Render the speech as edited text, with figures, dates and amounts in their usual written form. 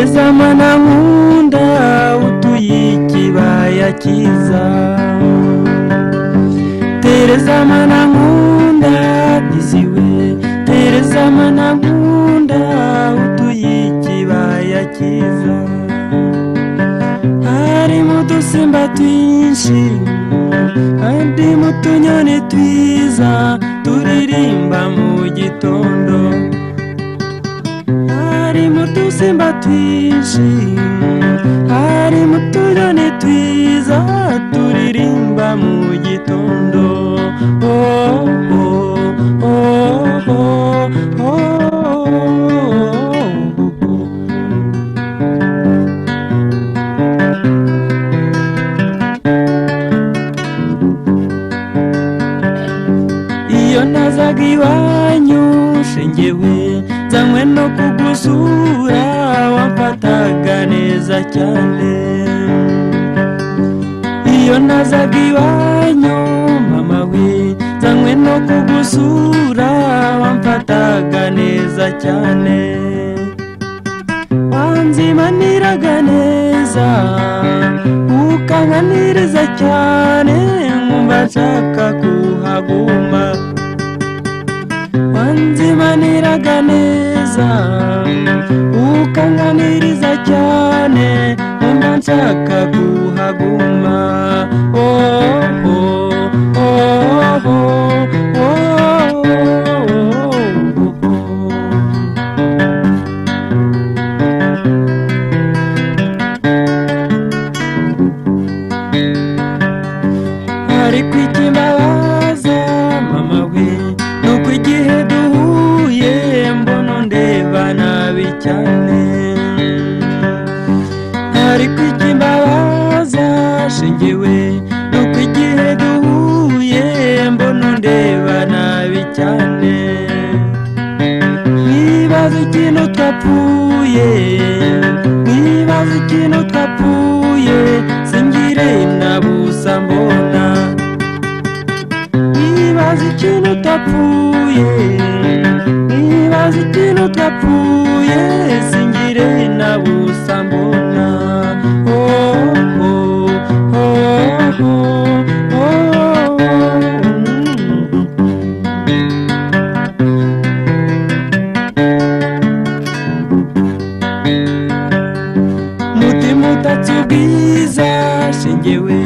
Tereza Mwana Nkunda utuye ikibaya cyiza. Tereza Mwana Nkunda diziwe. Tereza Mwana Nkunda utuye ikibaya cyiza. Harimo udusimba twinshi kandi mu tunyoni twiza turirimba mu gitondo. Harimo udusimba twinshi, harimo utunyoni twiza turirimba mu gitondo. Oh, oh, oh, oh, oh, oh. Iyo nazaga iwanyu shengewe nzanywe no kugusura, wamfataga neza cyane. Iyo nazaga iwanyu mama we nzanywe no kugusura, wamfataga neza cyane. Wanzimaniraga neza ukanganiriza cyane, nkumva nshaka kuhaguma. Wanzimaniraga neza ukanganiriza cyane, nkumva nshaka kuhaguma. Oh, oh, oh, oh, oh, oh, oh. Ariko ikimbabaza mama we nuko igihe duhuye mbona ndeba nabi cyane. Ariko ikimbabaza shengewe nuko igihe duhuye mbona ndeba nabi cyane. Nibaza ikintu twapfuye, nibaza ikintu twapfuye, singire na busa mbona. Nibaza ikintu twapfuye, nibaza ikintu twapfuye, singire na busa mbona. Oh, oh, oh, oh, oh, oh. Mutima utatse ubwiza shengewe